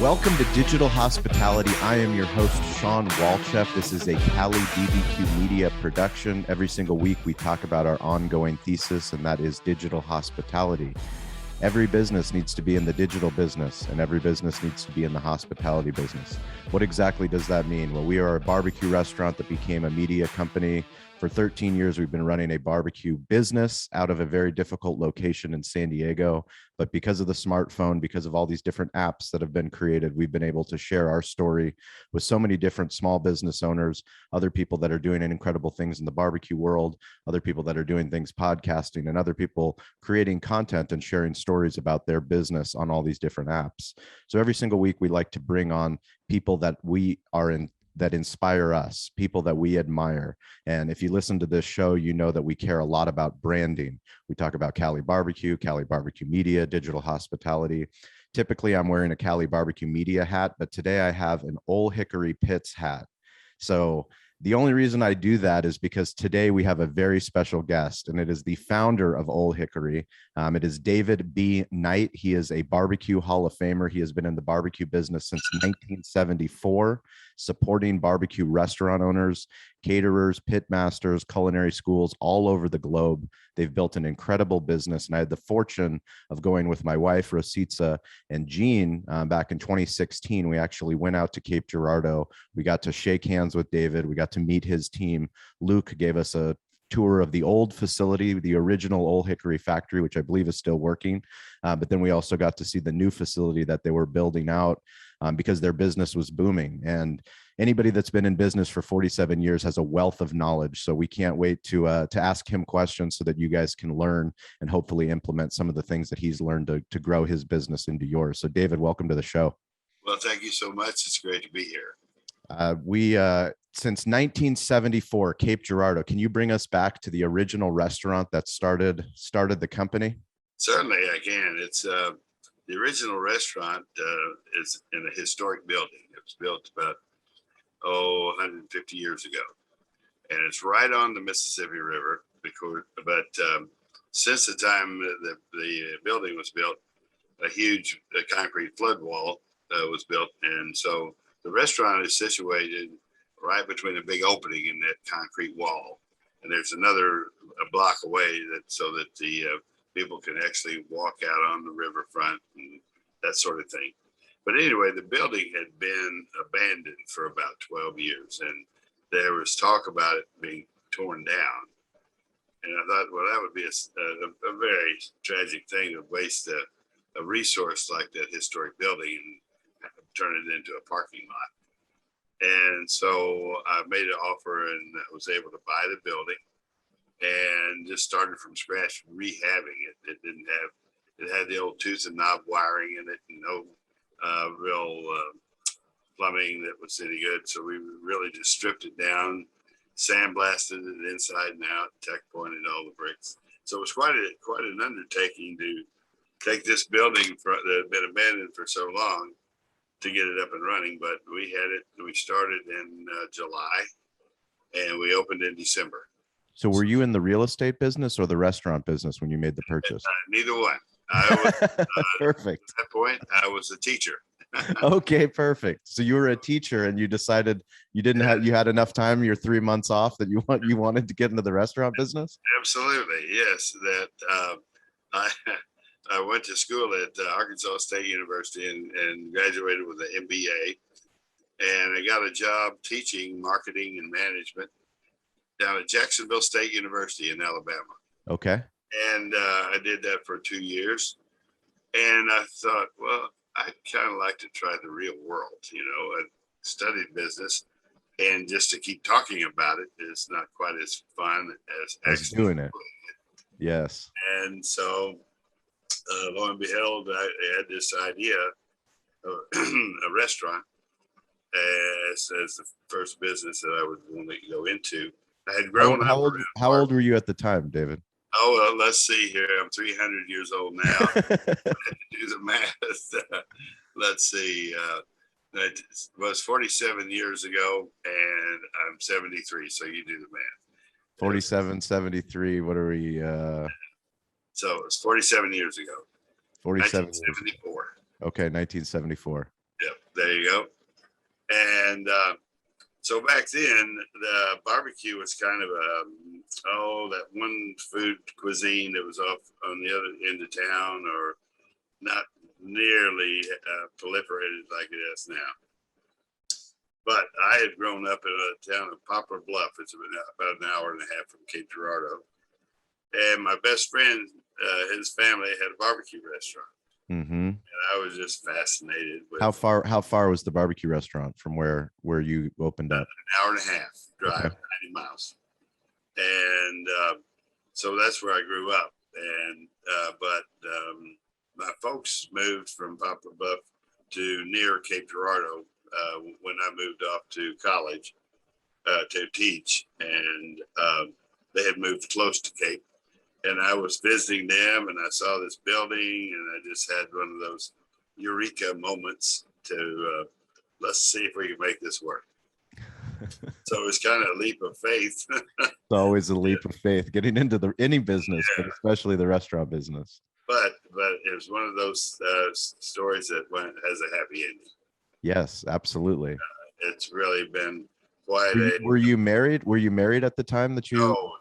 Welcome to Digital Hospitality. I am your host, Sean Walchef. This is a Cali BBQ media production. Every single week, we talk about our ongoing thesis, and that is digital hospitality. Every business needs to be in the digital business, and every business needs to be in the hospitality business. What exactly does that mean? Well, we are a barbecue restaurant that became a media company. For 13 years, we've been running a barbecue business out of a very difficult location in San Diego. But because of the smartphone, because of all these different apps that have been created, we've been able to share our story with so many different small business owners, other people that are doing incredible things in the barbecue world, other people that are doing things podcasting, and other people creating content and sharing stories about their business on all these different apps. So every single week, we like to bring on people that that inspire us, people that we admire. And if you listen to this show, you know that we care a lot about branding. We talk about Cali BBQ Media, digital hospitality. Typically, I'm wearing a Cali BBQ Media hat, but today I have an Ole Hickory Pits hat. So the only reason I do that is because today we have a very special guest, and it is the founder of Ole Hickory. It is David B. Knight. He is a BBQ Hall of Famer. He has been in the barbecue business since 1974, supporting barbecue restaurant owners, caterers, pit masters, culinary schools all over the globe. They've built an incredible business, and I had the fortune of going with my wife, Rositza, and Jean back in 2016. We actually went out to Cape Girardeau. We got to shake hands with David. We got to meet his team. Luke gave us a tour of the old facility, the original Ole Hickory factory, which I believe is still working. But then we also got to see the new facility that they were building out because their business was booming. And anybody that's been in business for 47 years has a wealth of knowledge. So we can't wait to ask him questions so that you guys can learn and hopefully implement some of the things that he's learned to grow his business into yours. So David, welcome to the show. Well, thank you so much. It's great to be here. Since 1974, Cape Girardeau. Can you bring us back to the original restaurant that started the company? Certainly, I can. It's the original restaurant is in a historic building. It was built about 150 years ago, and it's right on the Mississippi River. But since the time the building was built, a huge concrete flood wall was built, and so the restaurant is situated right between a big opening in that concrete wall, and there's a block away so that the people can actually walk out on the riverfront and that sort of thing. But anyway, the building had been abandoned for about 12 years, and there was talk about it being torn down. And I thought, well, that would be a very tragic thing to waste a resource like that historic building and turn it into a parking lot. And so I made an offer and was able to buy the building and just started from scratch rehabbing it. It had the old tooth and knob wiring in it, and no real plumbing that was any good. So we really just stripped it down, sandblasted it inside and out, tack pointed all the bricks. So it was quite an undertaking to take this building that had been abandoned for so long to get it up and running. But we started in July and we opened in December. So were you in the real estate business or the restaurant business when you made the purchase? Neither one. I was, perfect. At that point, I was a teacher. Okay, perfect. So you were a teacher and you decided you had enough time, your 3 months off, that you wanted to get into the restaurant business? Absolutely. Yes. That I went to school at Arkansas State University and graduated with an MBA. And I got a job teaching marketing and management down at Jacksonville State University in Alabama. Okay. And I did that for 2 years. And I thought, well, I kind of like to try the real world. I studied business, and just to keep talking about it is not quite as fun as actually doing it. Yes. And so lo and behold, I had this idea of a restaurant as the first business that I would want to go into. I had grown up. How old were you at the time, David? Oh, well, let's see here. I'm 300 years old now. Do the math. Let's see. That was 47 years ago, and I'm 73. So you do the math. 47, 73. What are we? So it's 47 years ago. 47. 1974. Okay, 1974. There you go. And so back then, the barbecue was kind of that one food cuisine that was off on the other end of town, or not nearly proliferated like it is now. But I had grown up in a town of Poplar Bluff. It's about an hour and a half from Cape Girardeau. And my best friend, his family had a barbecue restaurant. Mm-hmm. And I was just fascinated with How far was the barbecue restaurant from where you opened up? An hour and a half drive, Okay. 90 miles. And so that's where I grew up. And but my folks moved from Poplar Bluff to near Cape Girardeau when I moved off to college to teach. And they had moved close to Cape. And I was visiting them, and I saw this building, and I just had one of those Eureka moments to let's see if we can make this work. So it was kind of a leap of faith. It's always a leap of faith getting into any business, but especially the restaurant business. But it was one of those stories that has a happy ending. Yes, absolutely. It's really been quite Were you married? Were you married at the time that you? No.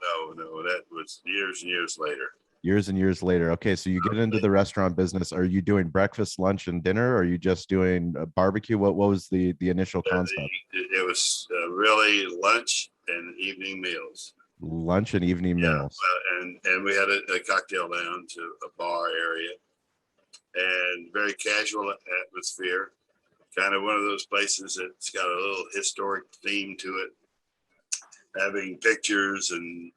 That was years and years later. Years and years later. Okay, so you get into the restaurant business. Are you doing breakfast, lunch, and dinner? Or are you just doing a barbecue? What was the initial concept? It was really lunch and evening meals. Lunch and evening meals. And we had a cocktail lounge, a bar area, and very casual atmosphere. Kind of one of those places that's got a little historic theme to it, having pictures and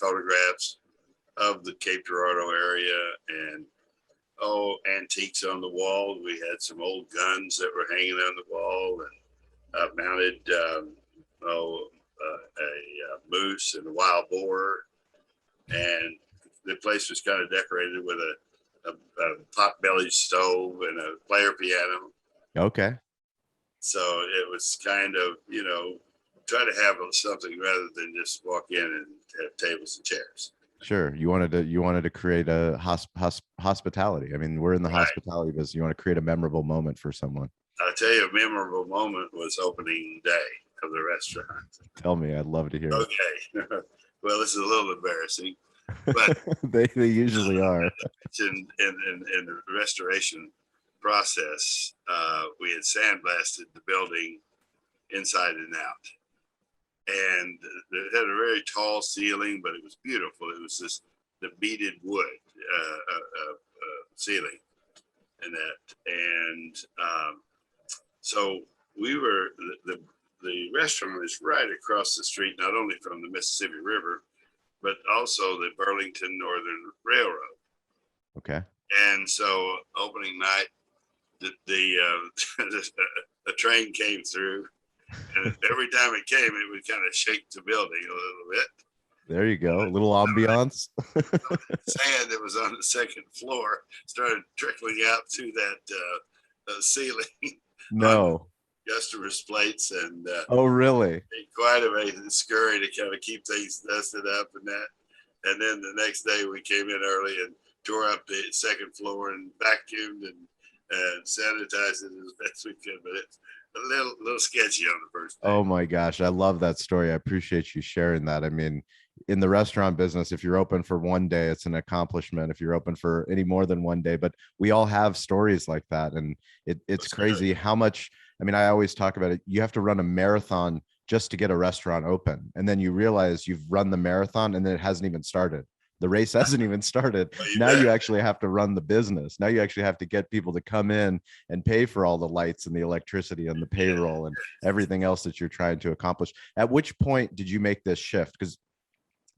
photographs of the Cape Girardeau area, and antiques on the wall. We had some old guns that were hanging on the wall, and mounted a moose and a wild boar, and the place was kind of decorated with a pot-bellied stove and a player piano. Okay. So it was kind of, try to have something rather than just walk in and have tables and chairs. Sure. You wanted to create a hospitality. I mean, we're in the hospitality business. You want to create a memorable moment for someone. I'll tell you, a memorable moment was opening day of the restaurant. Tell me, I'd love to hear. Okay. Well, this is a little embarrassing, but they usually are. In the restoration process, we had sandblasted the building inside and out. And it had a very tall ceiling, but it was beautiful. It was just the beaded wood ceiling and that. And so we were, the restaurant is right across the street, not only from the Mississippi River, but also the Burlington Northern Railroad. Okay. And so opening night, a train came through. And every time it came, it would kind of shake the building a little bit. There you go. A little ambiance. Sand that was on the second floor started trickling out through that ceiling. No. Customers' plates. And oh, really? Quite a scurry to kind of keep things dusted up and that. And then the next day we came in early and tore up the second floor and vacuumed and sanitized it as best we could. But it's a little sketchy on the first day. Oh my gosh, I love that story. I appreciate you sharing that. I mean, in the restaurant business, if you're open for one day, it's an accomplishment. If you're open for any more than one day, but we all have stories like that, and it's crazy how much. I mean, I always talk about it. You have to run a marathon just to get a restaurant open, and then you realize you've run the marathon, and then it hasn't even started. The race hasn't even started. Now you actually have to run the business. Now you actually have to get people to come in and pay for all the lights and the electricity and the payroll and everything else that you're trying to accomplish. At which point did you make this shift? Because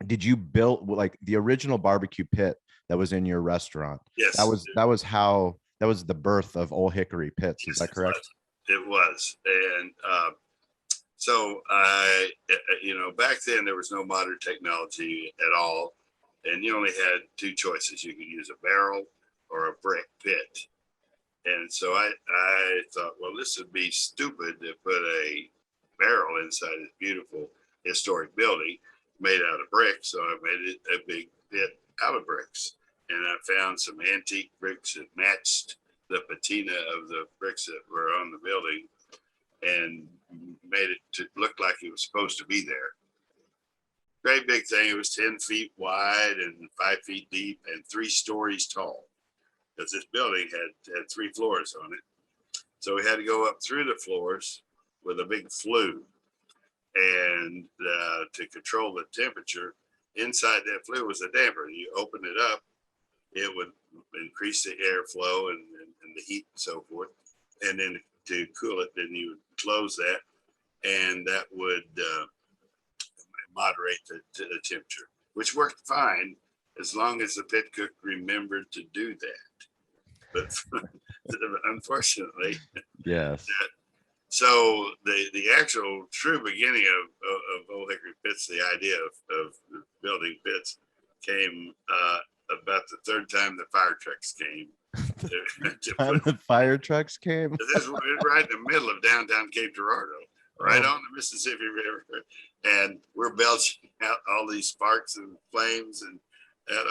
did you build like the original barbecue pit that was in your restaurant? Yes. That was the birth of Ole Hickory Pits. Yes, is that correct? It was. And so I, back then there was no modern technology at all. And you only had two choices. You could use a barrel or a brick pit. And so I thought, well, this would be stupid to put a barrel inside this beautiful historic building made out of bricks. So I made it a big pit out of bricks. And I found some antique bricks that matched the patina of the bricks that were on the building and made it to look like it was supposed to be there. Great big thing. It was 10 feet wide and 5 feet deep and 3 stories tall, because this building had 3 floors on it. So we had to go up through the floors with a big flue, and to control the temperature. Inside that flue was a damper. You open it up, it would increase the airflow and the heat and so forth. And then to cool it, then you would close that, and that would moderate the temperature, which worked fine as long as the pit cook remembered to do that. But unfortunately, yes. So the actual true beginning of Ole Hickory Pits, the idea of building pits, came about the 3rd time the fire trucks came. The fire trucks came. This is right in the middle of downtown Cape Girardeau, right on the Mississippi River, and we're belching out all these sparks and flames and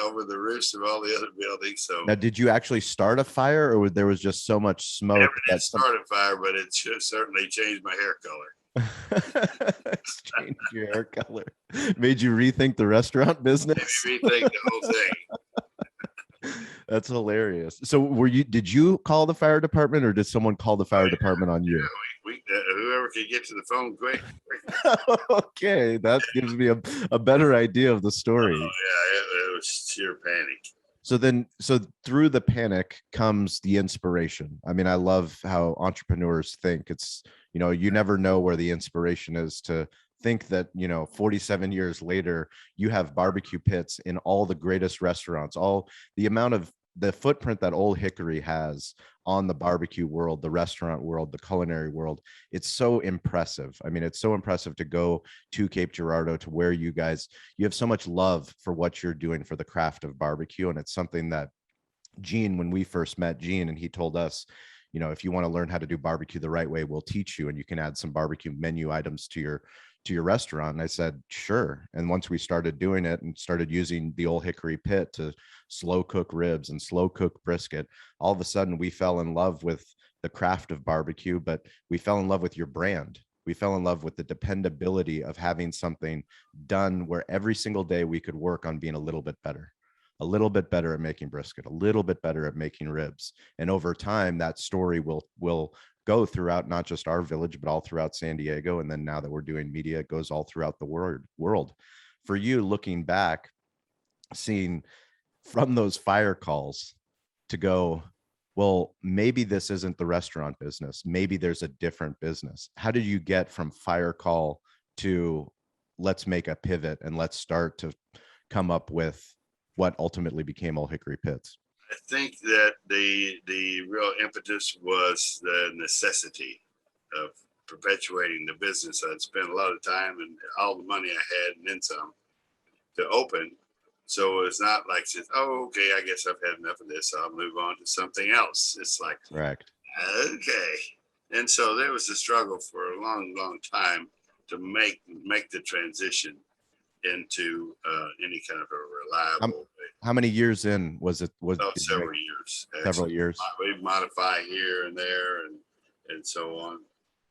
over the roofs of all the other buildings. So now, did you actually start a fire, or there was just so much smoke? Never did start a fire, but it certainly changed my hair color. Changed your hair color. Made you rethink the restaurant business. Made me rethink the whole thing. That's hilarious. So did you call the fire department, or did someone call the fire department on you? Yeah, whoever could get to the phone quick. Okay, that gives me a better idea of the story. Oh, yeah, it was sheer panic. So through the panic comes the inspiration. I mean, I love how entrepreneurs think. It's, you never know where the inspiration is to think that, 47 years later, you have barbecue pits in all the greatest restaurants, all the amount of the footprint that Ole Hickory has on the barbecue world, the restaurant world, the culinary world. It's so impressive. I mean, it's so impressive to go to Cape Girardeau, to where you have so much love for what you're doing for the craft of barbecue. And it's something that Gene, when we first met Gene, and he told us, if you want to learn how to do barbecue the right way, we'll teach you, and you can add some barbecue menu items to your restaurant. And I said, sure. And once we started doing it and started using the Ole Hickory Pit to slow cook ribs and slow cook brisket, all of a sudden we fell in love with the craft of barbecue, but we fell in love with your brand. We fell in love with the dependability of having something done where every single day we could work on being a little bit better at making brisket, a little bit better at making ribs. And over time, that story will go throughout not just our village, but all throughout San Diego. And then now that we're doing media, it goes all throughout the world. For you, looking back, seeing from those fire calls to go, well, maybe this isn't the restaurant business. Maybe there's a different business. How did you get from fire call to let's make a pivot and let's start to come up with what ultimately became Ole Hickory Pits? I think that the real impetus was the necessity of perpetuating the business. I'd spent a lot of time and all the money I had and then some to open. So it's not like, oh, okay, I guess I've had enough of this. I'll move on to something else. It's like, correct. Okay. And so there was a struggle for a long, long time to make the transition into any kind of a reliable. How many years in was it? Several years. Actually. Several years. We modify here and there and so on.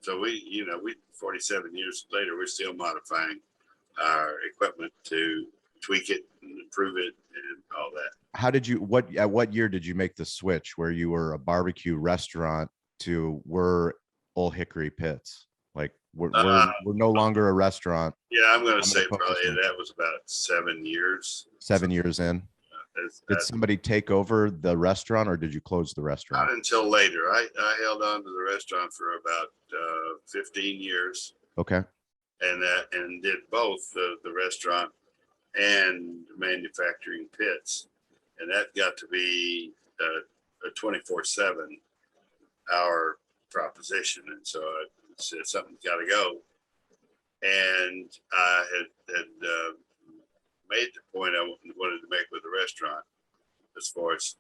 So we 47 years later, we're still modifying our equipment to tweak it and improve it and all that. How did you, at what year did you make the switch where you were a barbecue restaurant to we're Ole Hickory Pits? Like we're no longer a restaurant. Yeah, I'm going to say probably that was about 7 years. 7 years in. Did somebody take over the restaurant, or did you close the restaurant? Not until later. I held on to the restaurant for about 15 years. Okay. And did both the restaurant and manufacturing pits, and that got to be a 24/7 hour proposition. And so I said something's got to go. And I had made the point I wanted to make with the restaurant, as far as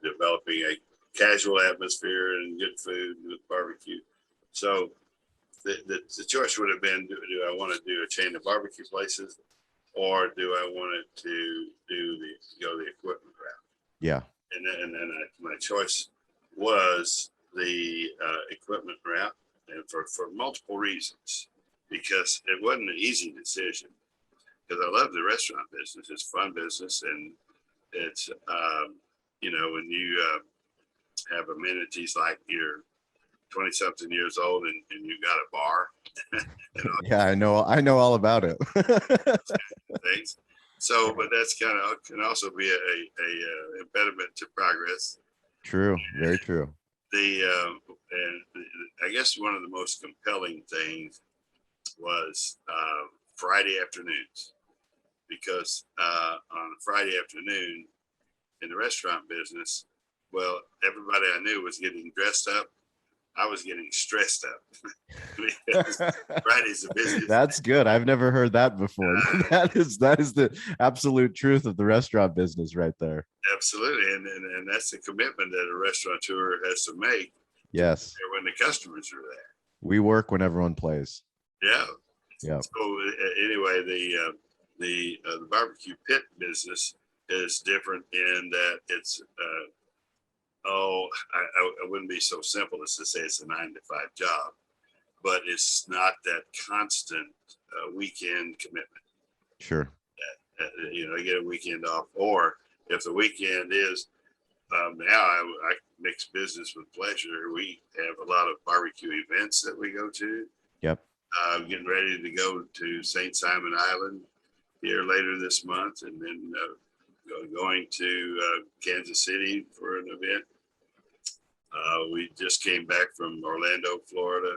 developing a casual atmosphere and good food with barbecue. So the choice would have been: do I want to do a chain of barbecue places, or do I want it to go the equipment route? Yeah. And then my choice was the equipment route, and for multiple reasons, because it wasn't an easy decision. Because I love the restaurant business; it's a fun business, and it's when you have amenities like you're 20 something years old and you got a bar. Yeah, I know all about it. Things. So, but that's can also be a impediment to progress. True, very true. I guess one of the most compelling things was Friday afternoons, because on Friday afternoon in the restaurant business, well, everybody I knew was getting dressed up. I was getting stressed up. Friday's the busiest. That's good. I've never heard that before. That is the absolute truth of the restaurant business right there. Absolutely. And that's the commitment that a restaurateur has to make. Yes. When the customers are there. We work when everyone plays. Yeah. Yeah. So anyway, the barbecue pit business is different in that it's I wouldn't be so simple as to say it's a 9-to-5 job, but it's not that constant weekend commitment. Sure. I get a weekend off, or if the weekend is now I mix business with pleasure. We have a lot of barbecue events that we go to. Yep. Getting ready to go to St. Simon Island here later this month, and then going to Kansas City for an event. We just came back from Orlando, Florida.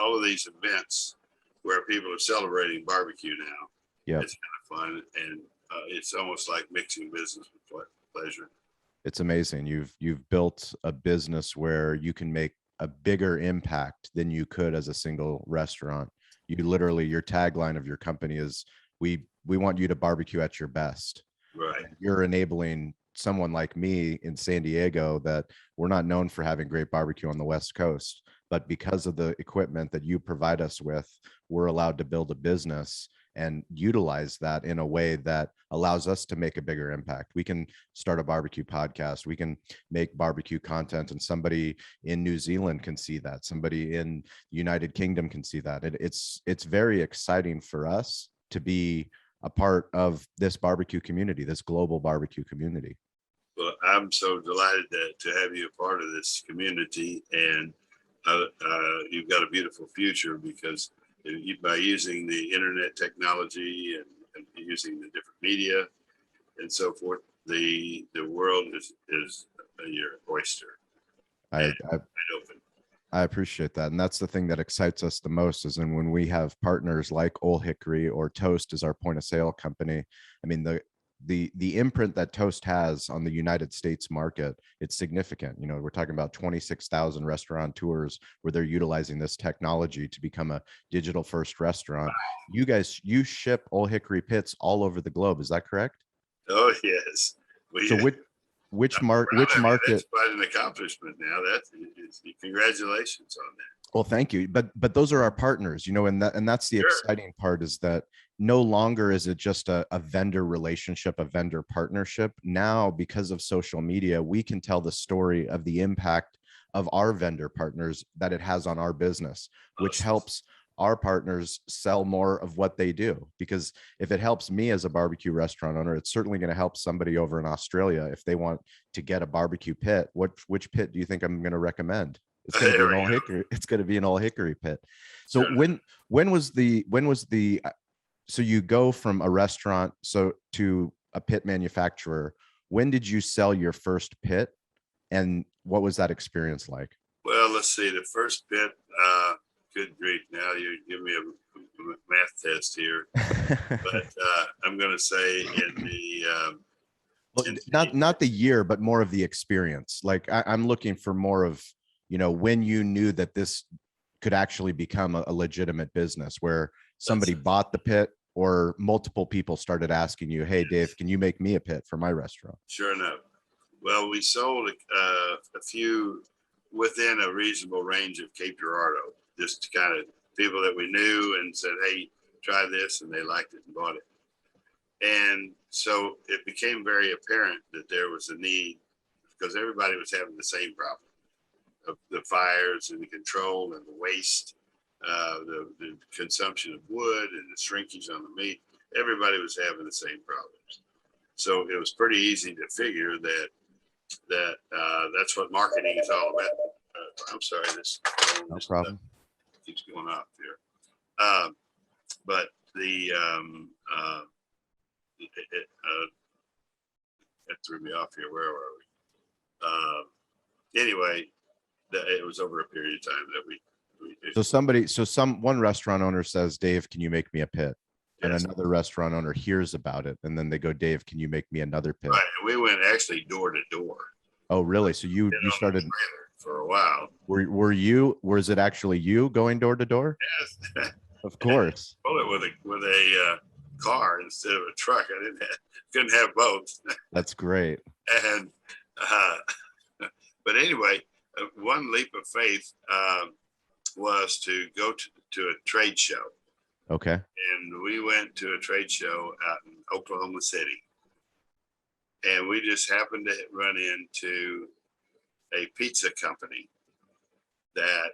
All of these events where people are celebrating barbecue now. Yeah, it's kind of fun, and it's almost like mixing business with pleasure. It's amazing. You've built a business where you can make a bigger impact than you could as a single restaurant. You literally, your tagline of your company is we want you to barbecue at your best. Right. You're enabling someone like me in San Diego that we're not known for having great barbecue on the West Coast, but because of the equipment that you provide us with, we're allowed to build a business and utilize that in a way that allows us to make a bigger impact. We can start a barbecue podcast. We can make barbecue content, and somebody in New Zealand can see that. Somebody in the United Kingdom can see that. It's very exciting for us to be a part of this barbecue community, this global barbecue community. Well, I'm so delighted to have you a part of this community, and you've got a beautiful future, because by using the internet technology and using the different media and so forth, the world is your oyster. I appreciate that. And that's the thing that excites us the most, is when we have partners like Ole Hickory or Toast as our point of sale company. I mean, the imprint that Toast has on the United States market, it's significant. We're talking about 26,000 restaurateurs where they're utilizing this technology to become a digital first restaurant. You ship Ole Hickory Pits all over the globe. Is that correct? Oh, yes. So which market? That's quite an accomplishment now. Congratulations on that. Well, thank you. But those are our partners, and that's the exciting part, is that no longer is it just a vendor relationship, a vendor partnership. Now, because of social media, we can tell the story of the impact of our vendor partners that it has on our business, which helps our partners sell more of what they do. Because if it helps me as a barbecue restaurant owner, it's certainly going to help somebody over in Australia if they want to get a barbecue pit. Which pit do you think I'm going to recommend? It's going to be an Ole Hickory. It's going to be an Ole Hickory pit. So when was the so you go from a restaurant to a pit manufacturer. When did you sell your first pit, and what was that experience like? Well, let's see. The first pit, good grief! Now you give me a math test here, but I'm going to say in the not the year, but more of the experience. Like I'm looking for more of when you knew that this could actually become a legitimate business, where somebody bought the pit or multiple people started asking you, hey, Dave, can you make me a pit for my restaurant? Sure enough. Well, we sold a few within a reasonable range of Cape Girardeau, just kind of people that we knew and said, hey, try this, and they liked it and bought it. And so it became very apparent that there was a need, because everybody was having the same problem of the fires and the control and the waste, the consumption of wood and the shrinkage on the meat. Everybody was having the same problems. So it was pretty easy to figure that that's what marketing is all about. I'm sorry, this No problem. Keeps going off here. But that threw me off here. Where are we? Anyway, it was over a period of time that we one restaurant owner says, Dave, can you make me a pit? And yes. Another restaurant owner hears about it, and then they go, Dave, can you make me another pit? Right. We went actually door to door. Oh, really? So you started for a while. Was it actually you going door to door? Yes. Of course. Pull it with a car instead of a truck. Couldn't have both. That's great. And but anyway, one leap of faith was to go to a trade show. Okay. And we went to a trade show out in Oklahoma City. And we just happened to run into a pizza company that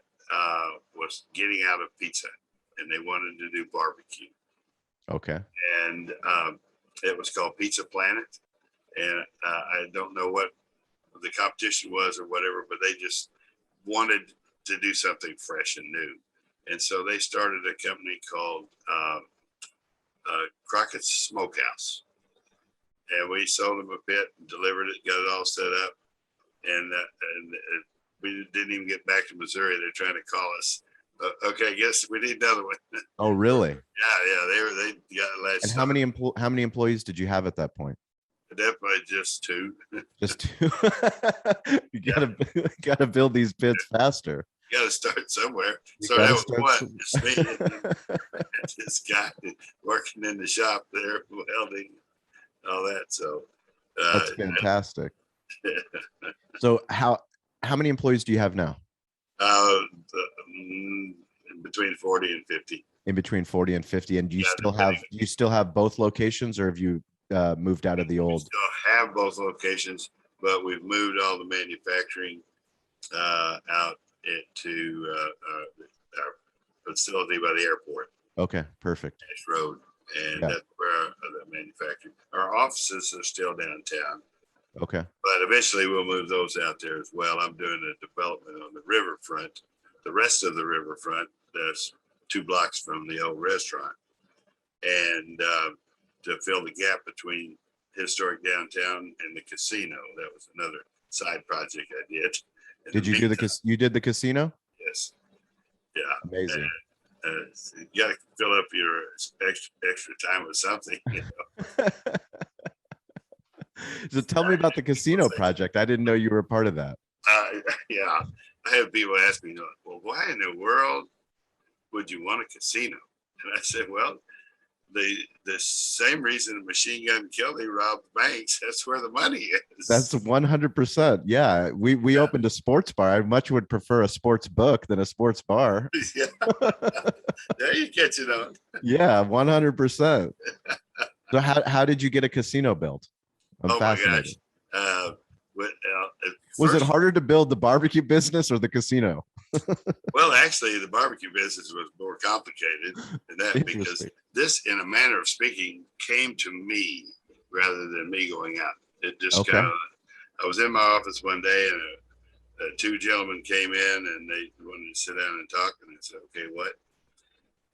was getting out of pizza, and they wanted to do barbecue. Okay. And it was called Pizza Planet. And I don't know what the competition was or whatever, but they just wanted to do something fresh and new. And so they started a company called Crockett's Smokehouse. And we sold them a pit and delivered it, got it all set up. And we didn't even get back to Missouri. They're trying to call us. Okay, guess we need another one. Oh, really? Yeah. They got it last. And how many employees did you have at that point? Definitely just two. Just two. You gotta build these pits faster. You got to start somewhere. So that was one. It's me and this guy working in the shop there, welding, all that. So that's fantastic. So how many employees do you have now? Between 40 and 50. In between 40 and 50. And do you still have both locations, or have you moved out of the old? We still have both locations, but we've moved all the manufacturing out to our facility by the airport. Okay, perfect. Ash Road, and that's where the manufacturing. Our offices are still downtown. Okay. But eventually we'll move those out there as well. I'm doing a development on the riverfront, the rest of the riverfront. That's 2 blocks from the old restaurant, and to fill the gap between historic downtown and the casino. That was another side project I did. Did you do you did the casino? Yes. Yeah. Amazing. You got to fill up your extra time with something. You know? So tell me about the casino project. I didn't know you were a part of that. Yeah. I have people ask me, well, why in the world would you want a casino? And I said, well, the same reason a machine gun killed, they robbed banks. That's where the money is. That's 100%. Yeah. We opened a sports bar. I much would prefer a sports book than a sports bar. Yeah. There you catch it on. Yeah, 100%. So how did you get a casino built? I'm fascinated. My gosh. Was it harder to build the barbecue business or the casino? Well, actually, the barbecue business was more complicated than that, because this, in a manner of speaking, came to me rather than me going out. It just kind of, I was in my office one day, and 2 gentlemen came in, and they wanted to sit down and talk, and I said, okay, what?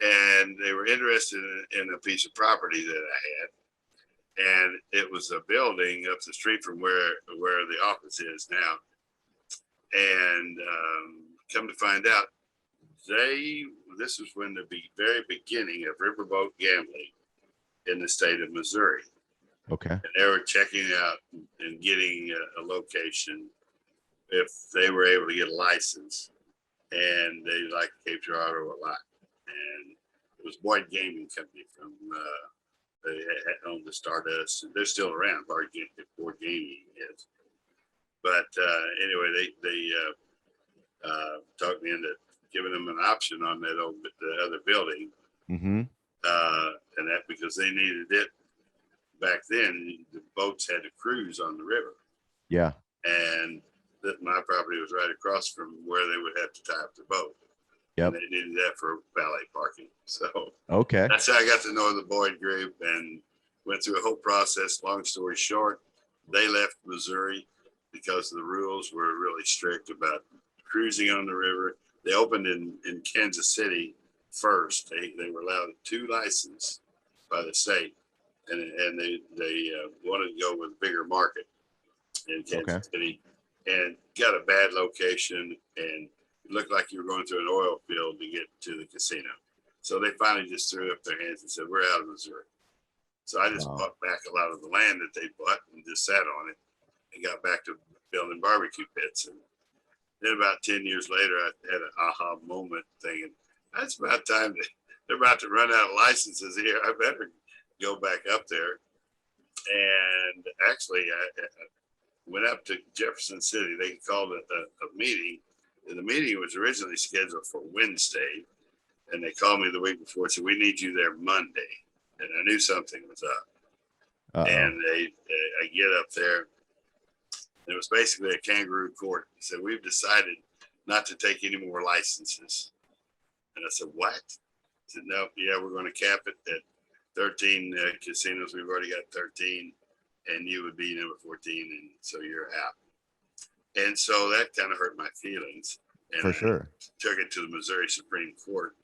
And they were interested in a piece of property that I had. And it was a building up the street from where the office is now. And come to find out, this was when the very beginning of riverboat gambling in the state of Missouri. Okay. And they were checking out and getting a location if they were able to get a license. And they liked Cape Girardeau a lot. And it was Boyd Gaming Company from they owned the Stardust. They're still around. Board Gaming is. But anyway, they talked me into giving them an option on the other building. Mm-hmm. And that because they needed it back then. The boats had to cruise on the river. Yeah. and that my property was right across from where they would have to tie up the boat. Yep. And they needed that for valet parking. So Okay. that's how I got to know the Boyd group and went through a whole process. Long story short, they left Missouri because the rules were really strict about cruising on the river. They opened in Kansas City first. They were allowed 2 licenses by the state, and they wanted to go with a bigger market in Kansas City, and got a bad location, and it looked like you were going through an oil field to get to the casino. So they finally just threw up their hands and said, "We're out of Missouri." So I just bought back a lot of the land that they bought and just sat on it and got back to building barbecue pits. And then about 10 years later, I had an aha moment thinking, that's about time they're about to run out of licenses here. I better go back up there. And actually, I went up to Jefferson City. They called it a meeting. And the meeting was originally scheduled for Wednesday. And they called me the week before and said, "We need you there Monday." And I knew something was up. And I get up there. It was basically a kangaroo court. He said, "We've decided not to take any more licenses." And I said, "What?" He said, "No, yeah, we're going to cap it at 13 casinos. We've already got 13, and you would be number 14, and so you're out." And so that kind of hurt my feelings. And for sure. Took it to the Missouri Supreme Court.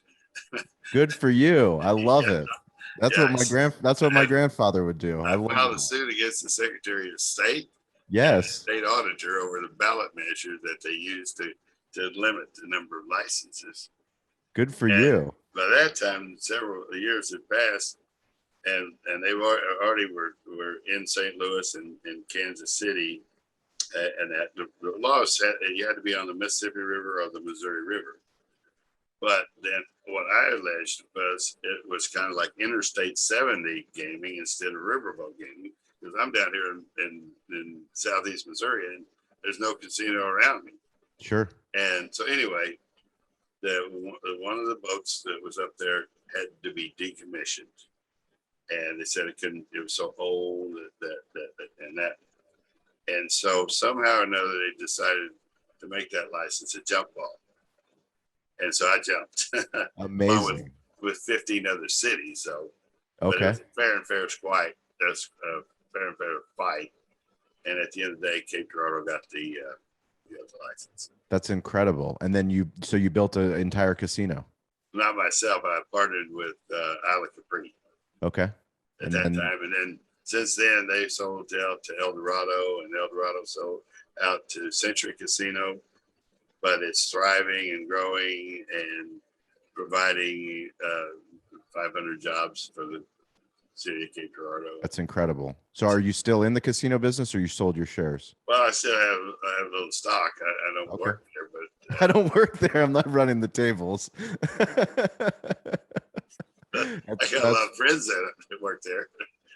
Good for you. I love it. That's what my grandfather would do. I filed a suit against the Secretary of State. Yes. State auditor over the ballot measure that they used to limit the number of licenses. Good for you. By that time, several years had passed, and they already were in St. Louis and Kansas City, and that the law said you had to be on the Mississippi River or the Missouri River. But then what I alleged was it was kind of like Interstate 70 gaming instead of riverboat gaming, because I'm down here in southeast Missouri and there's no casino around me. Sure. And so anyway, one of the boats that was up there had to be decommissioned, and they said it couldn't. It was so old and so somehow or another they decided to make that license a jump ball. And so I jumped. Amazing. with 15 other cities. So, okay. But it was a fair and fair fight. That's a fair and fair fight. And at the end of the day, Cape Girardeau got the license. That's incredible. And then you built an entire casino. Not myself. I partnered with Ole Hickory. Okay. At that time. And then since then, they sold out to El Dorado, and El Dorado sold out to Century Casino. But it's thriving and growing and providing 500 jobs for the city of Cape Girardeau. That's incredible. So are you still in the casino business, or you sold your shares? Well, I still have a little stock. I don't work there, but I don't work there. I'm not running the tables. I got a lot of friends that work there.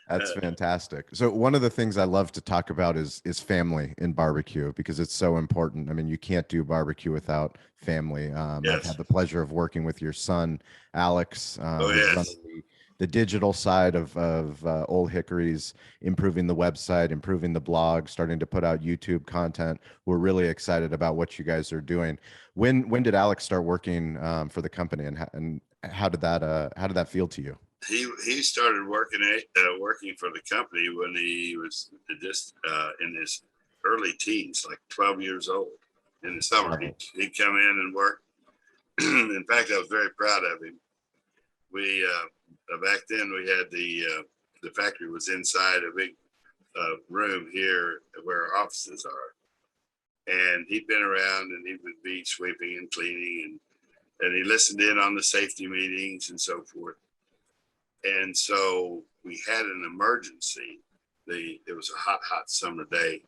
That's fantastic. So one of the things I love to talk about is family in barbecue, because it's so important. I mean, you can't do barbecue without family. I've had the pleasure of working with your son, Alex, who's running the digital side of Ole Hickory's, improving the website, improving the blog, starting to put out YouTube content. We're really excited about what you guys are doing. When did Alex start working for the company, and how did that feel to you? He started working for the company when he was just in his early teens, like 12 years old. In the summer, he'd come in and work. In fact, I was very proud of him. We back then we had the factory was inside a big room here where our offices are, and he'd been around and he would be sweeping and cleaning, and he listened in on the safety meetings and so forth. And so we had an emergency. It was a hot summer day,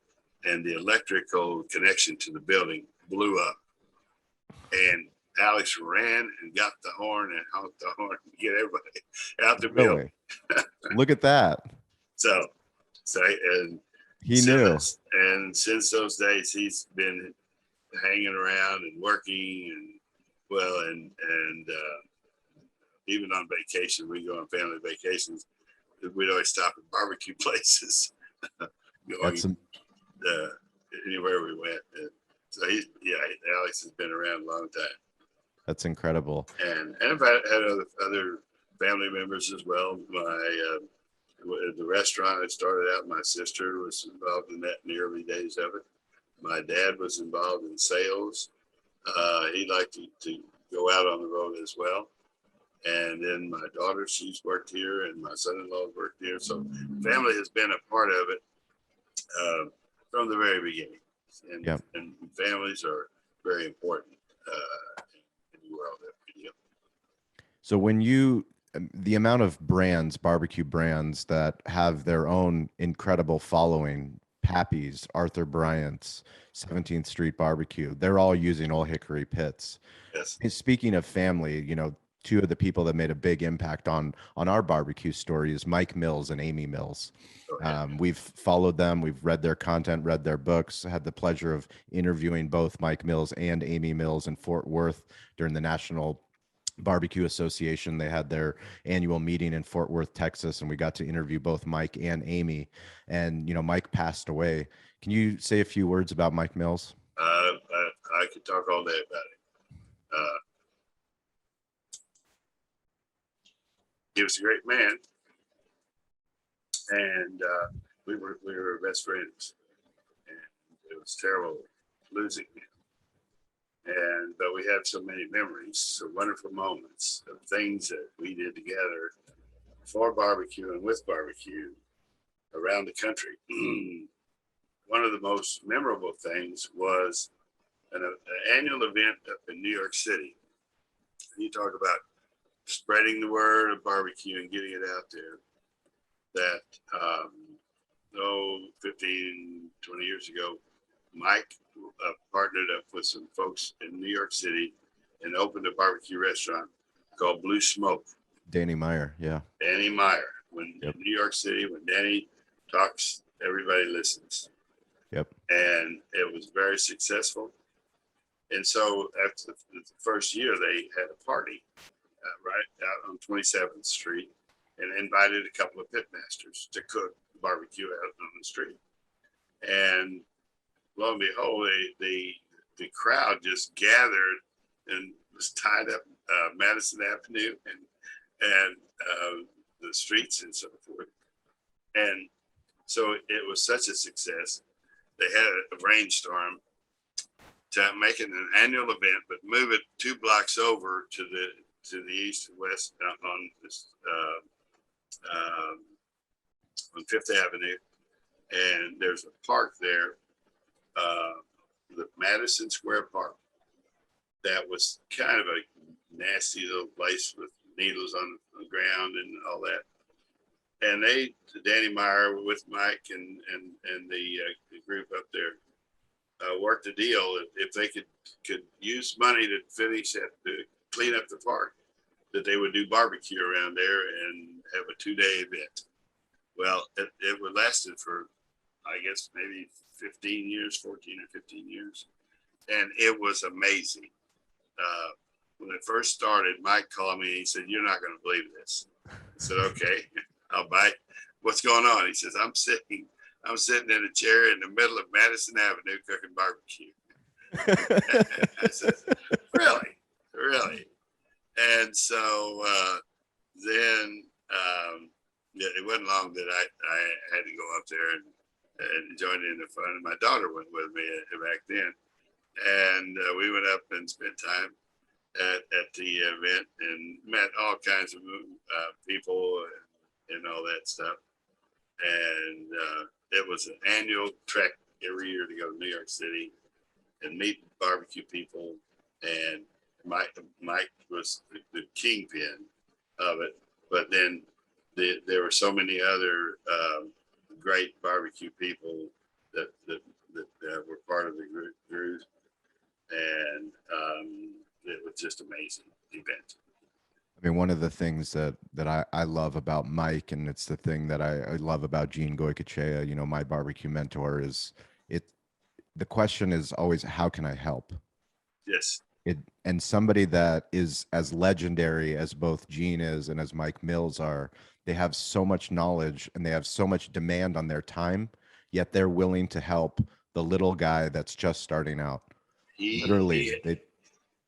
and the electrical connection to the building blew up. And Alex ran and got the horn and honked the horn to get everybody out the building. Look at that. So and he knew. And since those days, he's been hanging around and working and even on vacation, we go on family vacations. We'd always stop at barbecue places. anywhere we went. And so Alex has been around a long time. That's incredible. And I've had other family members as well. The restaurant I started out, my sister was involved in that in the early days of it. My dad was involved in sales. He liked to go out on the road as well. And then my daughter, she's worked here, and my son-in-law worked here. So family has been a part of it from the very beginning. And families are very important in the world of video. So when the amount of barbecue brands that have their own incredible following, Pappy's, Arthur Bryant's, 17th Street Barbecue, they're all using Ole Hickory Pits. Yes. And speaking of family, two of the people that made a big impact on our barbecue story is Mike Mills and Amy Mills. We've followed them. We've read their content, read their books, had the pleasure of interviewing both Mike Mills and Amy Mills in Fort Worth during the National Barbecue Association. They had their annual meeting in Fort Worth, Texas, and we got to interview both Mike and Amy. And, Mike passed away. Can you say a few words about Mike Mills? I could talk all day about it. He was a great man, and we were best friends, and it was terrible losing him. But we have so many memories, so wonderful moments of things that we did together for barbecue and with barbecue around the country. One of the most memorable things was an annual event up in New York City. You talk about spreading the word of barbecue and getting it out there. That 15, 20 years ago, Mike partnered up with some folks in New York City and opened a barbecue restaurant called Blue Smoke. Danny Meyer, yeah. Danny Meyer. In New York City, when Danny talks, everybody listens. Yep. And it was very successful. And so after the first year, they had a party right out on 27th Street and invited a couple of pitmasters to cook barbecue out on the street. And lo and behold, the crowd just gathered and was tied up Madison Avenue and the streets and so forth. And so it was such a success. They had a brainstorm to make it an annual event, but move it 2 blocks over to the east and west on this on Fifth Avenue. And there's a park there, the Madison Square Park, that was kind of a nasty little place with needles on the ground and all that. And Danny Meyer with Mike and the group up there worked a deal if they could use money to clean up the park, that they would do barbecue around there and have a 2-day event. Well, it would lasted for, I guess, maybe 14 or 15 years. And it was amazing. When it first started, Mike called me and he said, "You're not going to believe this." I said, "Okay, I'll bite. What's going on?" He says, I'm sitting in a chair in the middle of Madison Avenue cooking barbecue. I said, really? And so then it wasn't long that I had to go up there and join in the fun. And my daughter went with me back then. And we went up and spent time at the event and met all kinds of people and all that stuff. And it was an annual trek every year to go to New York City and meet barbecue people. And Mike was the kingpin of it. But then there were so many other great barbecue people that were part of the group. And it was just amazing event. I mean, one of the things that I love about Mike, and it's the thing that I love about Gene Goycochea, my barbecue mentor, is the question is always, how can I help? Yes. And somebody that is as legendary as both Gene is and as Mike Mills are, they have so much knowledge and they have so much demand on their time, yet they're willing to help the little guy that's just starting out. He Literally,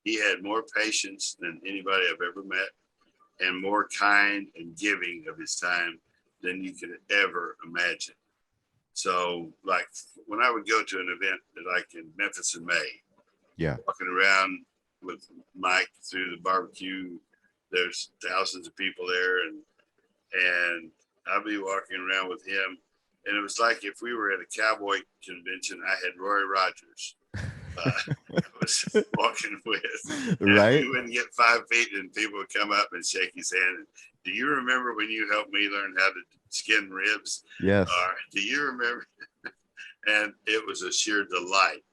he had more patience than anybody I've ever met, and more kind and giving of his time than you could ever imagine. So, like when I would go to an event like in Memphis in May, yeah, walking around with Mike through the barbecue, there's thousands of people there, and I'd be walking around with him, and it was like if we were at a cowboy convention, I had Roy Rogers. I was walking with, and right. we wouldn't get 5 feet, and people would come up and shake his hand. And, do you remember when you helped me learn how to skin ribs? Yes. Do you remember? And it was a sheer delight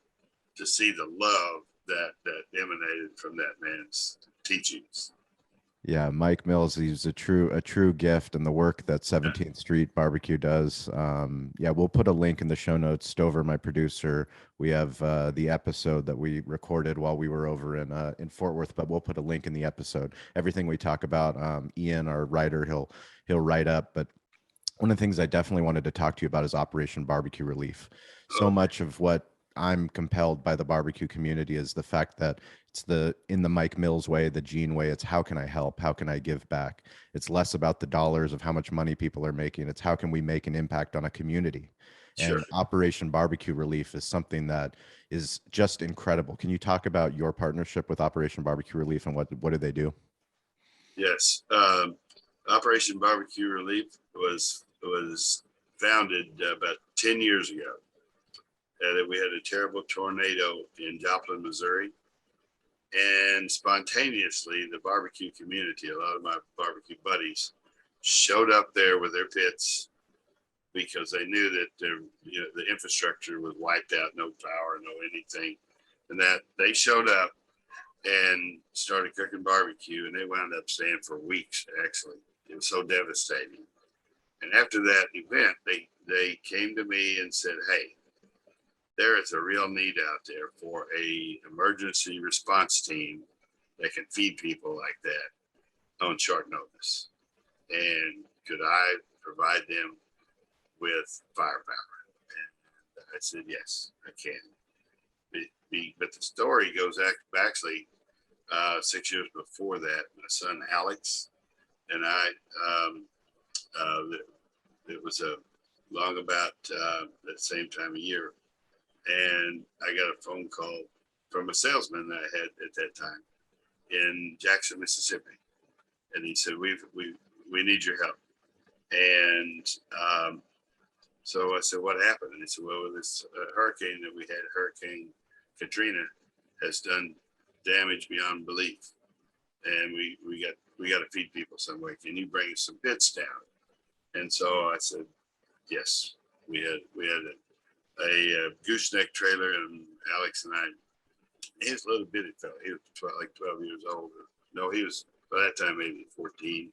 to see the love that emanated from that man's teachings. Yeah, Mike Mills, he's a true gift, and the work that 17th Street Barbecue does. Yeah, we'll put a link in the show notes. Stover, my producer, we have the episode that we recorded while we were over in Fort Worth, but we'll put a link in the episode. Everything we talk about, Ian, our writer, he'll write up. But one of the things I definitely wanted to talk to you about is Operation Barbecue Relief. So much of what I'm compelled by the barbecue community is the fact that it's in the Mike Mills way, the Gene way. It's how can I help? How can I give back? It's less about the dollars of how much money people are making. It's how can we make an impact on a community? Sure. And Operation Barbecue Relief is something that is just incredible. Can you talk about your partnership with Operation Barbecue Relief and what do they do? Yes. Operation Barbecue Relief was founded about 10 years ago. We had a terrible tornado in Joplin, Missouri. And spontaneously, the barbecue community, a lot of my barbecue buddies, showed up there with their pits because they knew that the infrastructure was wiped out, no power, no anything. And that they showed up and started cooking barbecue, and they wound up staying for weeks, actually. It was so devastating. And after that event, they came to me and said, hey, there is a real need out there for a emergency response team that can feed people like that on short notice. And could I provide them with firepower? And I said, yes, I can. But the story goes actually 6 years before that. My son Alex and I, it was long about that same time of year. And I got a phone call from a salesman that I had at that time in Jackson, Mississippi. And he said, we need your help. And so I said, what happened? And he said, well, this hurricane that we had, Hurricane Katrina, has done damage beyond belief. And we got to feed people some way. Can you bring some pits down? And so I said, yes. We had a gooseneck trailer, and Alex and I, he was a little bitty fellow. He was like 12 years old. No, he was by that time maybe 14.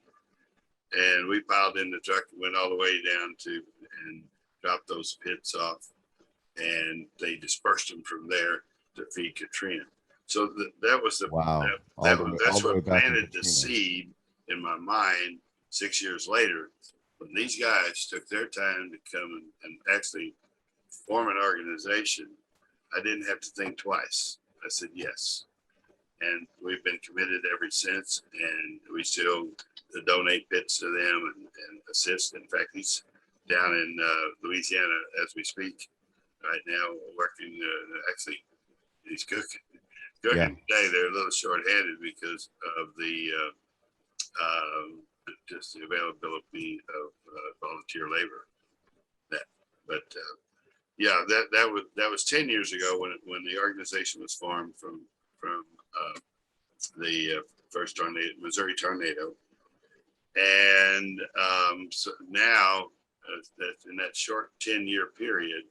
And we piled in the truck and went all the way down and dropped those pits off, and they dispersed them from there to feed Katrina. So that was the wow. That's what planted the seed in my mind 6 years later, when these guys took their time to come and actually form an organization. I didn't have to think twice. I said yes. And we've been committed ever since, and we still donate pits to them and assist. In fact, he's down in Louisiana as we speak right now, working. Actually, he's cooking today. They're a little short-handed because of the just the availability of volunteer labor. That was 10 years ago when the organization was formed from the first Missouri tornado, and so now in that short 10-year period,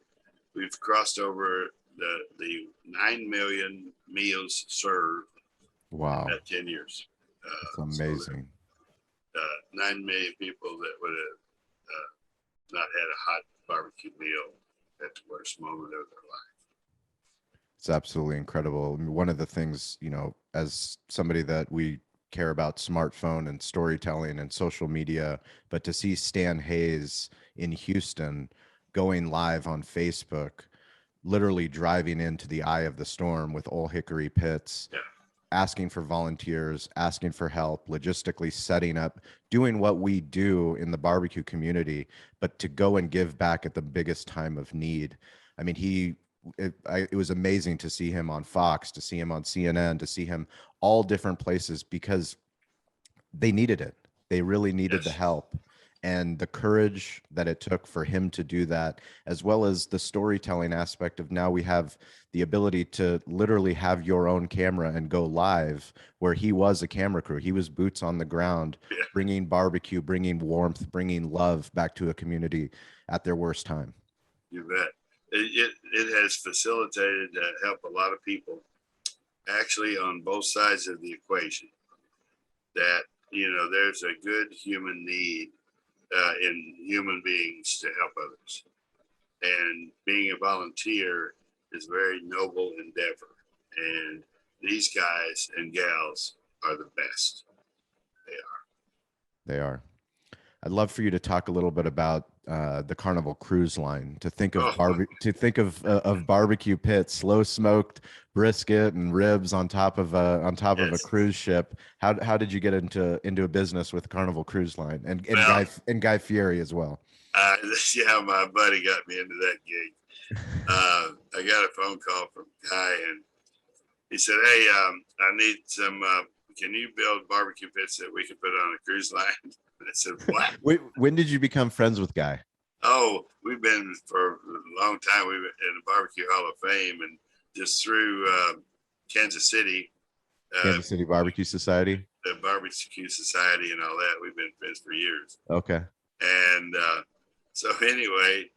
we've crossed over the 9 million meals served. Wow, in that 10 years. That's amazing. So 9 million people that would have not had a hot barbecue meal at the worst moment of their life. It's absolutely incredible. One of the things, as somebody that we care about smartphone and storytelling and social media, but to see Stan Hayes in Houston going live on Facebook, literally driving into the eye of the storm with Ole Hickory Pits, Yeah. asking for volunteers, asking for help, logistically setting up, doing what we do in the barbecue community, but to go and give back at the biggest time of need. I mean, it was amazing to see him on Fox, to see him on CNN, to see him all different places, because they needed it. They really needed the help. And the courage that it took for him to do that, as well as the storytelling aspect of now we have the ability to literally have your own camera and go live, where he was a camera crew. He was boots on the ground, bringing barbecue, bringing warmth, bringing love back to a community at their worst time. You bet. It has facilitated help a lot of people, actually, on both sides of the equation. That, there's a good human need in human beings to help others. And being a volunteer is a very noble endeavor. And these guys and gals are the best. They are. I'd love for you to talk a little bit about the Carnival cruise line. To think of barbecue pits, slow smoked brisket and ribs on top of a cruise ship. How did you get into a business with Carnival Cruise Line and Guy Fieri as well? Yeah, my buddy got me into that gig. I got a phone call from Guy, and he said, "Hey, I need some. Can you build barbecue pits that we can put on a cruise line?" And I said, "What?" When did you become friends with Guy? Oh, we've been for a long time. We've been in the BBQ Hall of Fame, and just through Kansas City Barbecue Society, the Barbecue Society, and all that. We've been friends for years. Okay. And so anyway,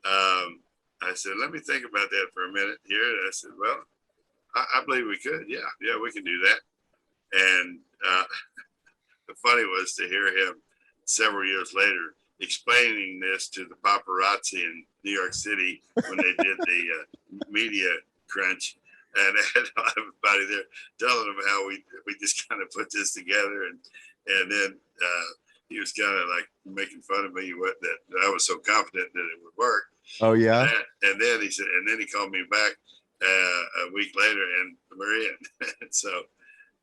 I said, "Let me think about that for a minute here." And I said, "Well, I believe we could. Yeah, we can do that." And the funny was to hear him several years later explaining this to the paparazzi in New York City when they did the media crunch, and I had everybody there telling them how we just kind of put this together, and then he was kind of like making fun of me that I was so confident that it would work. Oh yeah. And then he said, and then he called me back a week later, and we're in. So,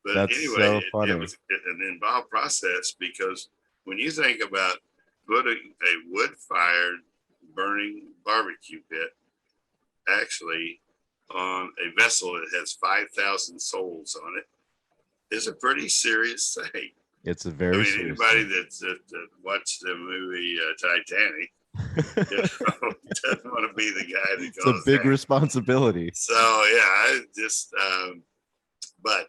but that's anyway, so funny. It was an involved process, because when you think about putting a wood-fired burning barbecue pit actually on a vessel that has 5,000 souls on it, is a pretty serious thing. It's a very serious anybody that watched the movie Titanic doesn't want to be the guy that goes. It's a big responsibility. So yeah, I just but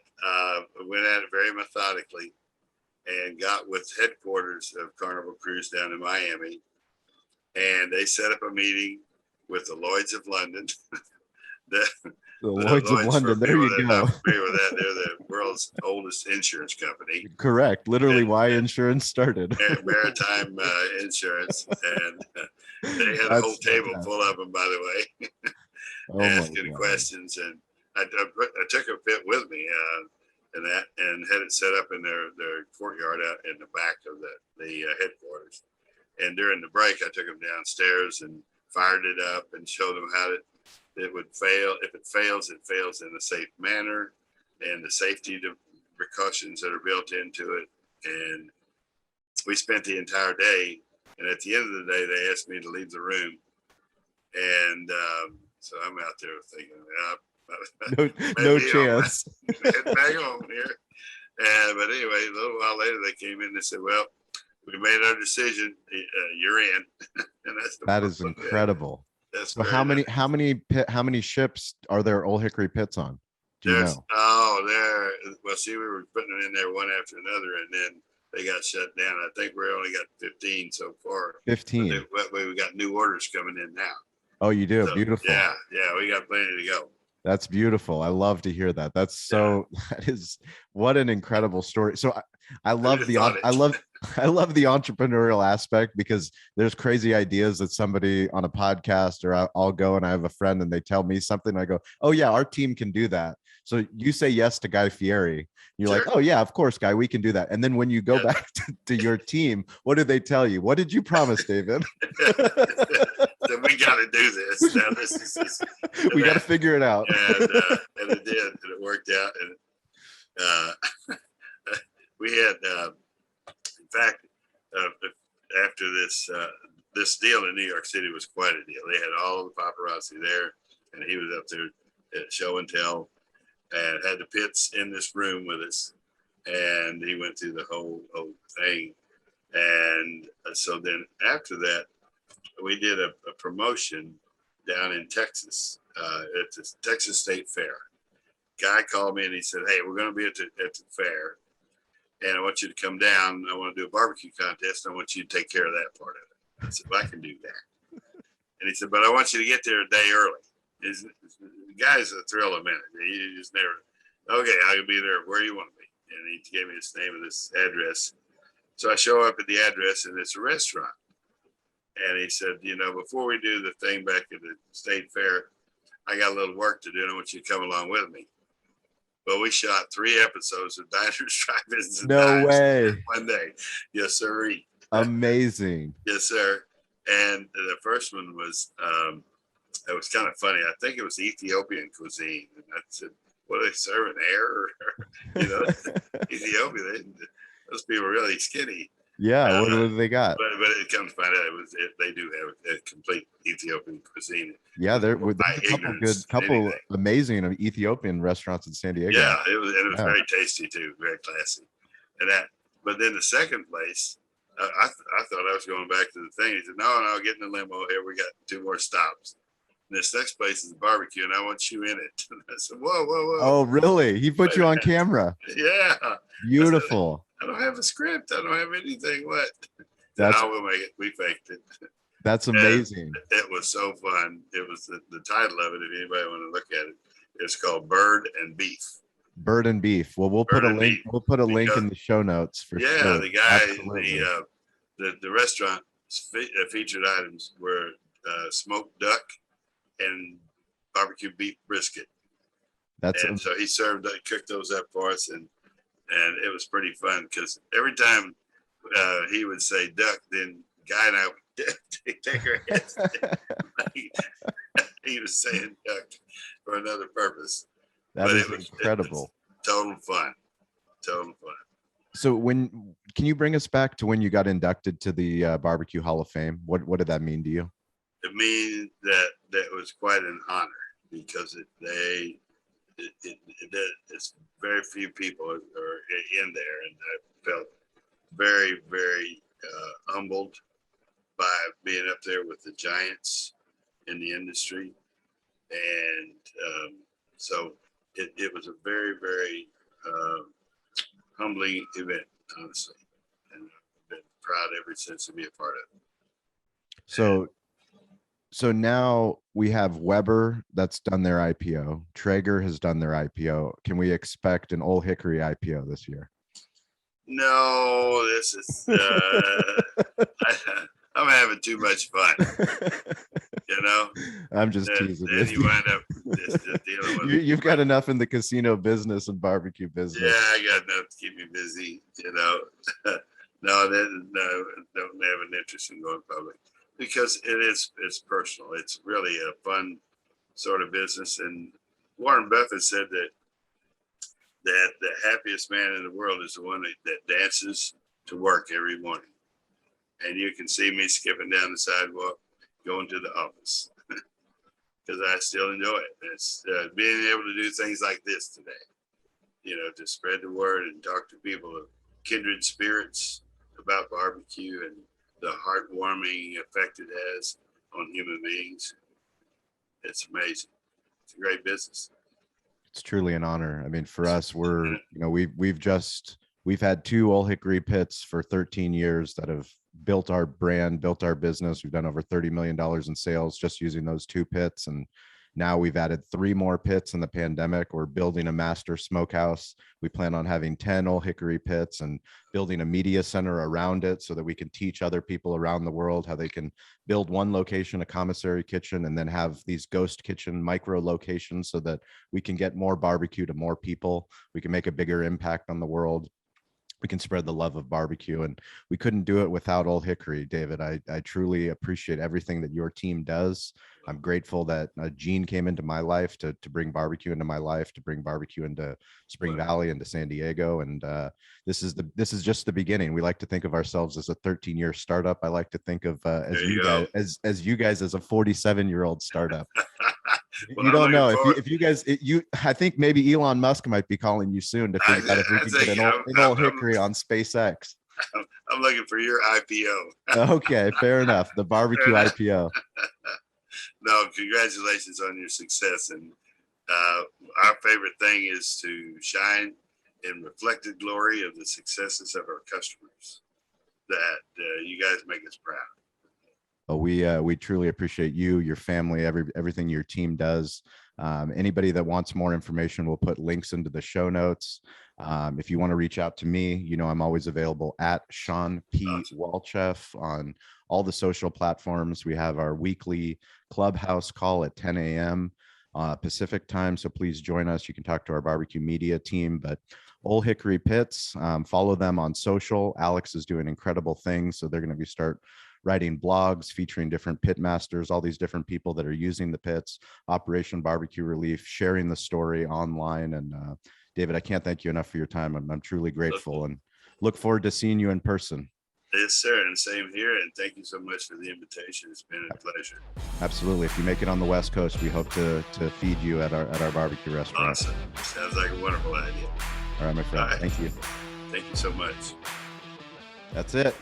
went at it very methodically, and got with headquarters of Carnival Cruise down in Miami, and they set up a meeting with the Lloyd's of London. The Lloyd's of London. There you go. Not familiar with that. They're the world's oldest insurance company. Correct. Literally, why insurance started. Maritime insurance, and they had a whole table full of them, by the way, asking questions. And I took a pit with me, and had it set up in their courtyard out in the back of the headquarters. And during the break, I took them downstairs and fired it up and showed them how it would fail. If it fails in a safe manner, and the safety precautions that are built into it. And we spent the entire day. And at the end of the day, they asked me to leave the room. And so I'm out there thinking, no chance. Head back home here. But anyway, a little while later, they came in and they said, "Well, we made our decision. You're in." And that is incredible. That's so how many ships are there Ole Hickory Pits on? Do you know? Well, see, we were putting them in there one after another, and then they got shut down. I think we only got 15 so far. 15. But we got new orders coming in now. Oh, you do? So, beautiful. Yeah, we got plenty to go. That's beautiful. I love to hear that. That is what an incredible story. So I love the entrepreneurial aspect, because there's crazy ideas that somebody on a podcast, or I'll go and I have a friend and they tell me something, and I go, "Oh yeah, our team can do that." So you say yes to Guy Fieri. You're like, "Oh yeah, of course, Guy, we can do that." And then when you go back to your team, what do they tell you? What did you promise, David? So we got to do this. Now this is we got to figure it out. And it did, and it worked out. And we had, in fact, after this deal in New York City was quite a deal. They had all the paparazzi there, and he was up there at show and tell, and had the Pits in this room with us, and he went through the whole thing. And so then after that, we did a promotion down in Texas at the Texas State Fair. Guy called me and he said, "Hey, we're going to be at the fair, and I want you to come down. I want to do a barbecue contest. And I want you to take care of that part of it." I said, "Well, I can do that." And he said, "But I want you to get there a day early." The guy's a thrill a minute. He just never, "Okay, I'll be there. Where do you want me?" And he gave me his name and this address. So I show up at the address, and it's a restaurant. And he said, "Before we do the thing back at the state fair, I got a little work to do, and I want you to come along with me." Well, we shot 3 episodes of Diners, Drive-Ins, and No Dives way. one day. Yes, sir. Amazing. Yes, sir. And the first one was, it was kind of funny. I think it was Ethiopian cuisine. And I said, "What are they serving, air?" Ethiopia, those people are really skinny. Yeah, what do they got? But it comes to find out they do have a complete Ethiopian cuisine. Yeah, there's a couple amazing Ethiopian restaurants in San Diego. Yeah, it was very tasty too, very classy. But then the second place, I thought I was going back to the thing. He said, "No, get in the limo here. We got 2 more stops. And this next place is a barbecue, and I want you in it." And I said, whoa. Oh, really? He put you on camera. Yeah. Beautiful. I don't have a script. I don't have anything. What? We'll make it. We faked it. That's amazing. And it was so fun. It was the title of it. If anybody want to look at it, it's called Bird and Beef. Bird and Beef. Well, we'll put a link. We'll put a link in the show notes for sure. Yeah, the guy, the restaurant featured items were smoked duck and barbecue beef brisket. So he cooked those up for us, and it was pretty fun because every time he would say duck, then Guy and I would take our heads. He was saying duck for another purpose. That is incredible. Total fun. So can you bring us back to when you got inducted to the BBQ Hall of Fame? What did that mean to you? It means that was quite an honor because it's very few people are in there, and I felt very, very humbled by being up there with the giants in the industry, and so it was a very, very humbling event, honestly, and I've been proud ever since to be a part of it. So now we have Weber that's done their IPO. Traeger has done their IPO. Can we expect an Ole Hickory IPO this year? No, this is I'm having too much fun. I'm just teasing. Then you wind up just dealing with you've got enough in the casino business and barbecue business. Yeah, I got enough to keep me busy. No, don't have an interest in going public. Because it's personal. It's really a fun sort of business. And Warren Buffett said that the happiest man in the world is the one that dances to work every morning. And you can see me skipping down the sidewalk, going to the office because I still enjoy it. It's being able to do things like this today, to spread the word and talk to people of kindred spirits about barbecue and the heartwarming effect it has on human beings. It's amazing. It's a great business. It's truly an honor. I mean, for us, we've had 2 Ole Hickory Pits for 13 years that have built our brand, built our business. We've done over $30 million in sales just using those 2 pits. And now we've added 3 more pits in the pandemic. We're building a master smokehouse. We plan on having 10 Ole Hickory Pits and building a media center around it so that we can teach other people around the world how they can build one location, a commissary kitchen, and then have these ghost kitchen micro locations so that we can get more barbecue to more people. We can make a bigger impact on the world. we can spread the love of barbecue. And we couldn't do it without Ole Hickory. David, I truly appreciate everything that your team does. I'm grateful that Gene came into my life to bring barbecue into my life, to bring barbecue into Spring Valley, into San Diego. And this is just the beginning. We like to think of ourselves as a 13-year startup. I like to think of as you guys as a 47-year-old startup. Well, you don't know if you guys, I think maybe Elon Musk might be calling you soon to figure out if we can get an Ole Hickory on SpaceX. I'm looking for your IPO. Okay, fair enough. The barbecue IPO. No, congratulations on your success. And our favorite thing is to shine in reflected glory of the successes of our customers, that you guys make us proud. Well, we truly appreciate you, your family, everything your team does. Anybody that wants more information, we'll put links into the show notes. If you want to reach out to me, I'm always available at Sean P. Walchef on all the social platforms. We have our weekly clubhouse call at 10 a.m. Pacific time. So please join us. You can talk to our barbecue media team, but Ole Hickory Pits, follow them on social. Alex is doing incredible things. So they're going to start writing blogs featuring different pit masters, all these different people that are using the pits, Operation BBQ Relief, sharing the story online. And David, I can't thank you enough for your time. I'm truly grateful and look forward to seeing you in person. Yes, sir. And same here. And thank you so much for the invitation. It's been a pleasure. Absolutely. If you make it on the West Coast, we hope to feed you at our barbecue restaurant. Awesome. Sounds like a wonderful idea. All right, my friend. Thank you. Thank you so much. That's it.